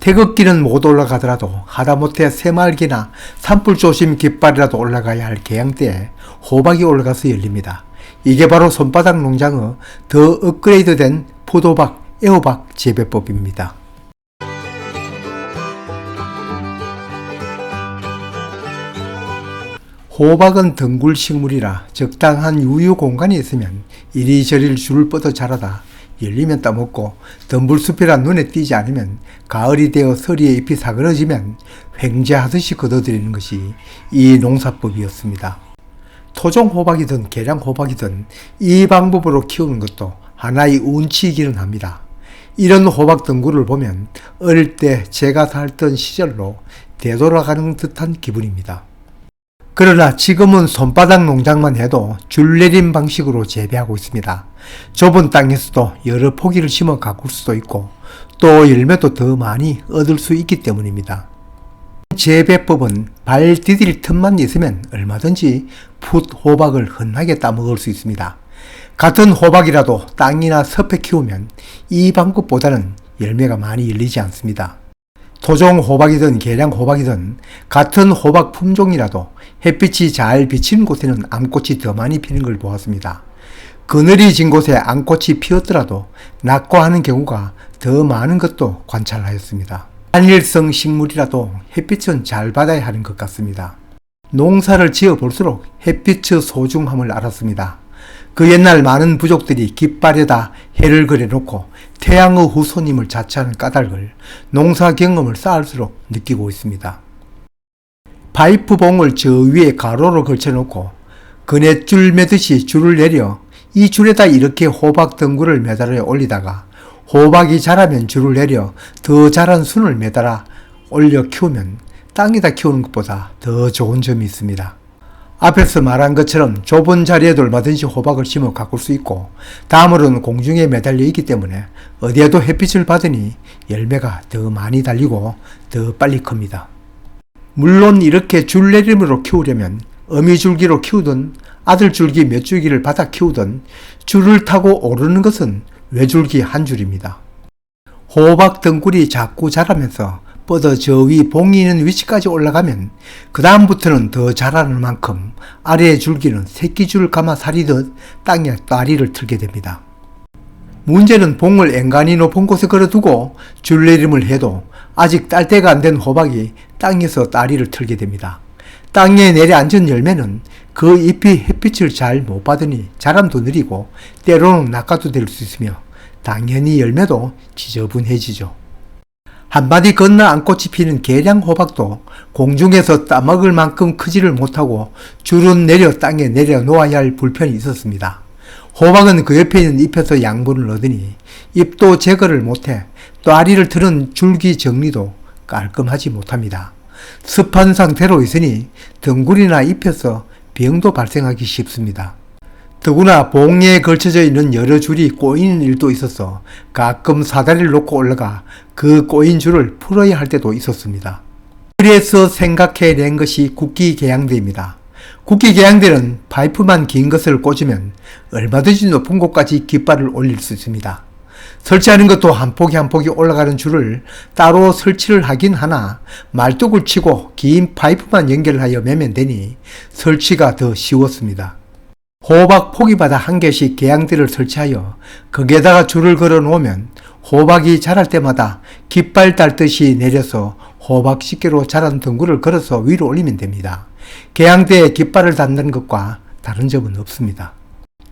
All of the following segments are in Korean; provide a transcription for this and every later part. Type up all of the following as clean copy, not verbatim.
태극기는 못 올라가더라도 하다못해 새말기나 산불조심 깃발이라도 올라가야 할 개양대에 호박이 올라가서 열립니다. 이게 바로 손바닥 농장의 더 업그레이드된 포도박, 애호박 재배법입니다. 호박은 덩굴 식물이라 적당한 유유 공간이 있으면 이리저리 줄을 뻗어 자라다 열리면 따먹고 덤불숲이라 눈에 띄지 않으면 가을이 되어 서리의 잎이 사그러지면 횡재하듯이 걷어들이는 것이 이 농사법이었습니다. 토종 호박이든 계량 호박이든 이 방법으로 키우는 것도 하나의 운치이기는 합니다. 이런 호박 덩굴을 보면 어릴 때 제가 살던 시절로 되돌아가는 듯한 기분입니다. 그러나 지금은 손바닥 농장만 해도 줄내림 방식으로 재배하고 있습니다. 좁은 땅에서도 여러 포기를 심어 가꿀 수도 있고 또 열매도 더 많이 얻을 수 있기 때문입니다. 재배법은 발 디딜 틈만 있으면 얼마든지 풋 호박을 흔하게 따먹을 수 있습니다. 같은 호박이라도 땅이나 섭에 키우면 이 방법보다는 열매가 많이 열리지 않습니다. 토종 호박이든 계량 호박이든 같은 호박 품종이라도 햇빛이 잘 비치는 곳에는 암꽃이 더 많이 피는 걸 보았습니다. 그늘이 진 곳에 암꽃이 피었더라도 낙과하는 경우가 더 많은 것도 관찰하였습니다. 한일성 식물이라도 햇빛은 잘 받아야 하는 것 같습니다. 농사를 지어 볼수록 햇빛의 소중함을 알았습니다. 그 옛날 많은 부족들이 깃발에다 해를 그려놓고 태양의 후손임을 자처하는 까닭을 농사 경험을 쌓을수록 느끼고 있습니다. 파이프봉을 저 위에 가로로 걸쳐놓고 그네줄 매듯이 줄을 내려 이 줄에다 이렇게 호박 덩굴을 매달아 올리다가 호박이 자라면 줄을 내려 더 자란 순을 매달아 올려 키우면 땅에다 키우는 것보다 더 좋은 점이 있습니다. 앞에서 말한 것처럼 좁은 자리에도 얼마든지 호박을 심어 가꿀 수 있고 다음으로는 공중에 매달려 있기 때문에 어디에도 햇빛을 받으니 열매가 더 많이 달리고 더 빨리 큽니다. 물론 이렇게 줄내림으로 키우려면 어미줄기로 키우든 아들줄기 몇 줄기를 받아 키우든 줄을 타고 오르는 것은 외줄기 한 줄입니다. 호박 덩굴이 자꾸 자라면서 뻗어 저 위 봉이 있는 위치까지 올라가면 그 다음부터는 더 자라는 만큼 아래의 줄기는 새끼줄 감아 사리듯 땅에 다리를 틀게 됩니다. 문제는 봉을 앵간히 높은 곳에 걸어두고 줄내림을 해도 아직 딸 때가 안 된 호박이 땅에서 다리를 틀게 됩니다. 땅에 내려앉은 열매는 그 잎이 햇빛을 잘 못 받으니 자람도 느리고 때로는 낙과도 될 수 있으며 당연히 열매도 지저분해지죠. 한마디 건너 암꽃이 피는 계량 호박도 공중에서 따먹을 만큼 크지를 못하고 줄은 내려 땅에 내려놓아야 할 불편이 있었습니다. 호박은 그 옆에 있는 잎에서 양분을 얻으니 잎도 제거를 못해 다리를 틀은 줄기 정리도 깔끔하지 못합니다. 습한 상태로 있으니 덩굴이나 잎에서 병도 발생하기 쉽습니다. 더구나 봉에 걸쳐져 있는 여러 줄이 꼬이는 일도 있어서 가끔 사다리를 놓고 올라가 그 꼬인 줄을 풀어야 할 때도 있었습니다. 그래서 생각해낸 것이 국기계양대입니다. 국기계양대는 파이프만 긴 것을 꽂으면 얼마든지 높은 곳까지 깃발을 올릴 수 있습니다. 설치하는 것도 한 포기 한 포기 올라가는 줄을 따로 설치를 하긴 하나 말뚝을 치고 긴 파이프만 연결하여 매면 되니 설치가 더 쉬웠습니다. 호박 포기마다 한 개씩 계양대를 설치하여 거기에다가 줄을 걸어 놓으면 호박이 자랄 때마다 깃발 달듯이 내려서 호박 집게로 자란 덩굴을 걸어서 위로 올리면 됩니다. 계양대에 깃발을 단다는 것과 다른 점은 없습니다.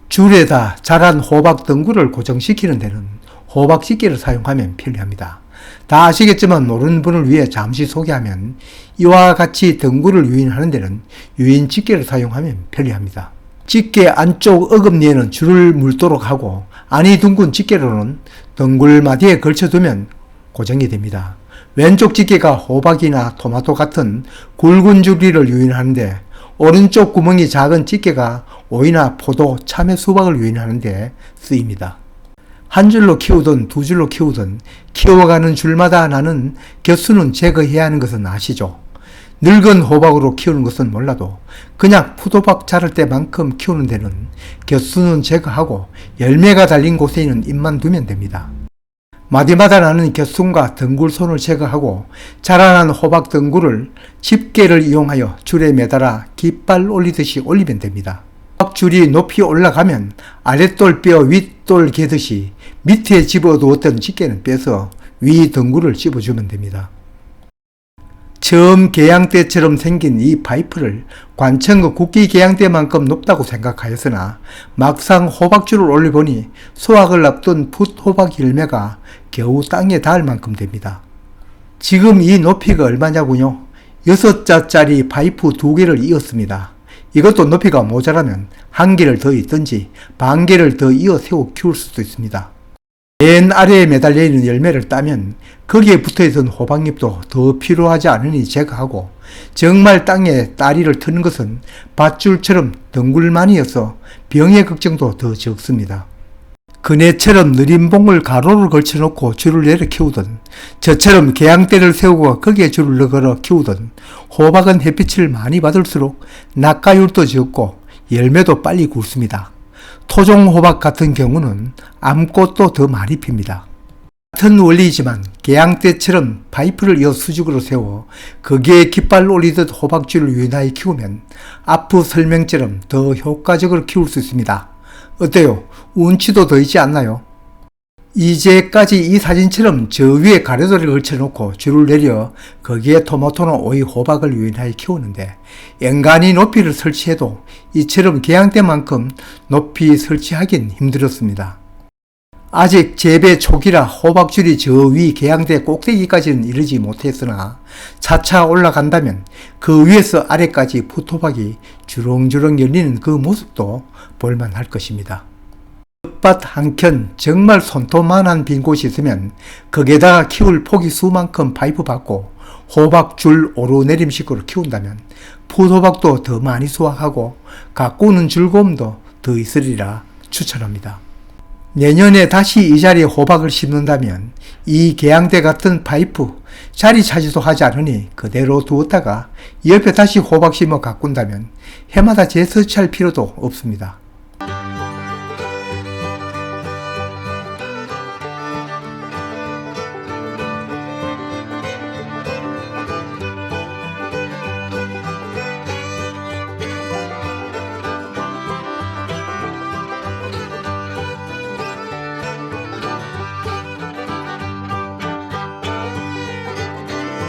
줄에다 자란 호박 덩굴을 고정시키는 데는 호박 집게를 사용하면 편리합니다. 다 아시겠지만 모르는 분을 위해 잠시 소개하면 이와 같이 덩굴을 유인하는 데는 유인 집게를 사용하면 편리합니다. 집게 안쪽 어금니에는 줄을 물도록 하고 안이 둥근 집게로는 덩굴마디에 걸쳐두면 고정이 됩니다. 왼쪽 집게가 호박이나 토마토 같은 굵은 줄기를 유인하는데 오른쪽 구멍이 작은 집게가 오이나 포도, 참외, 수박을 유인하는데 쓰입니다. 한 줄로 키우든 두 줄로 키우든 키워가는 줄마다 나는 곁수는 제거해야 하는 것은 아시죠? 늙은 호박으로 키우는 것은 몰라도 그냥 푸도박 자랄 때만큼 키우는 데는 곁수는 제거하고 열매가 달린 곳에 있는 잎만 두면 됩니다. 마디마다 나는 곁순과 덩굴손을 제거하고 자라난 호박 덩굴을 집게를 이용하여 줄에 매달아 깃발 올리듯이 올리면 됩니다. 호박줄이 높이 올라가면 아랫돌 뼈 윗돌 개듯이 밑에 집어두었던 집게는 빼서 위 덩굴을 집어주면 됩니다. 처음 개양대처럼 생긴 이 파이프를 관청의 국기 개양대만큼 높다고 생각하였으나 막상 호박줄을 올려보니 수확을 앞둔 풋호박 열매가 겨우 땅에 닿을 만큼 됩니다. 지금 이 높이가 얼마냐고요? 6자짜리 파이프 2개를 이었습니다. 이것도 높이가 모자라면 1개를 더 잇든지 반 개를 더 이어 세워 키울 수도 있습니다. 맨 아래에 매달려 있는 열매를 따면 거기에 붙어있던 호박잎도 더 필요하지 않으니 제거하고 정말 땅에 따리를 트는 것은 밧줄처럼 덩굴만이어서 병의 걱정도 더 적습니다. 그네처럼 느린 봉을 가로로 걸쳐놓고 줄을 내려 키우든 저처럼 개양대를 세우고 거기에 줄을 걸어 키우든 호박은 햇빛을 많이 받을수록 낙가율도 적고 열매도 빨리 굵습니다. 토종 호박 같은 경우는 암꽃도 더 많이 핍니다. 같은 원리이지만 개양대처럼 파이프를 이어 수직으로 세워 거기에 깃발 올리듯 호박줄을 유연하게 키우면 앞의 설명처럼 더 효과적으로 키울 수 있습니다. 어때요? 운치도 더 있지 않나요? 이제까지 이 사진처럼 저 위에 가래돌을 걸쳐놓고 줄을 내려 거기에 토마토나 오이, 호박을 유연하게 키우는데 엔간히 높이를 설치해도 이처럼 개양대만큼 높이 설치하긴 힘들었습니다. 아직 재배 초기라 호박줄이 저 위 개양대 꼭대기까지는 이르지 못했으나 차차 올라간다면 그 위에서 아래까지 풋호박이 주렁주렁 열리는 그 모습도 볼만할 것입니다. 텃밭 한켠 정말 손톱만한 빈 곳이 있으면 거기에다가 키울 포기 수만큼 파이프 받고 호박줄 오르내림식으로 키운다면 풋호박도 더 많이 수확하고 가꾸는 즐거움도 더 있으리라 추천합니다. 내년에 다시 이 자리에 호박을 심는다면 이 개양대 같은 파이프 자리 차지도 하지 않으니 그대로 두었다가 옆에 다시 호박 심어 가꾼다면 해마다 재설치할 필요도 없습니다.